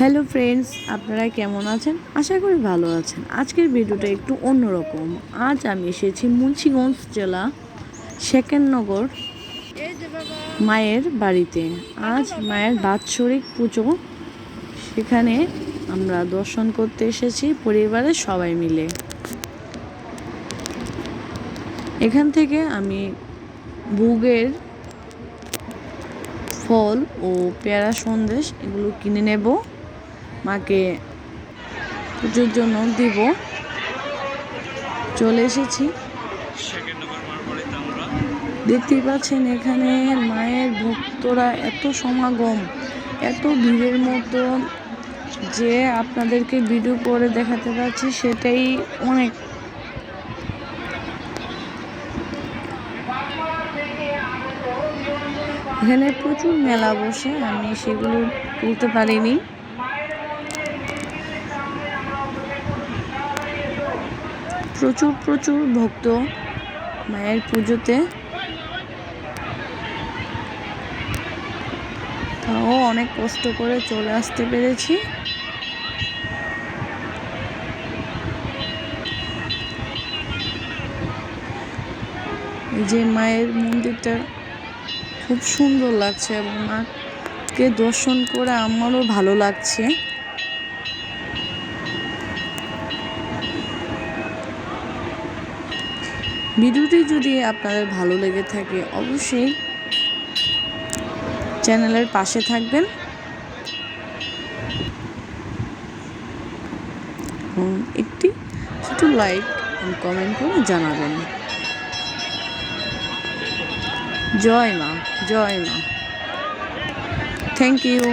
Hello friends, আপনারা কেমন আছেন? আশা করি ভালো আছেন। আজকের ভিডিওটা একটু অন্যরকম। আজ আমি এসেছি মুন্সিগঞ্জ জেলা সেকেন্দ্রনগর মায়ের বাড়িতে। আজ মায়ের বাৎসরিক পুজো, সেখানে আমরা দর্শন করতে এসেছি পরিবারের সবাই মিলে। এখান থেকে আমি ভোগের ফল ও পেয়ারা সন্দেশ এগুলো কিনে নেব, মাকে পুজোর জন্য দিব। চলে এসেছি, দেখতেই পাচ্ছেন এখানে মায়ের ভক্তরা এত সমাগম, এত ভিড়ের মতো যে আপনাদেরকে ভিডিও করে দেখাতে পারছি সেটাই অনেক। এখানে প্রচুর মেলা বসে, আমি সেগুলো তুলতে পারিনি। প্রচুর ভক্ত মায়ের পুজোতে, তাও অনেক কষ্ট করে চলে আসতে পেরেছি। এই যে মায়ের মন্দিরটা খুব সুন্দর লাগছে এবং মাকে দর্শন করে আমারও ভালো লাগছে। ভিডিওটি যদি আপনাদের ভালো লেগে থাকে অবশ্যই চ্যানেলের পাশে থাকবেন এবং একটি ছোট লাইক এবং কমেন্ট করে জানাবেন। জয় মা, জয় মা। Thank you.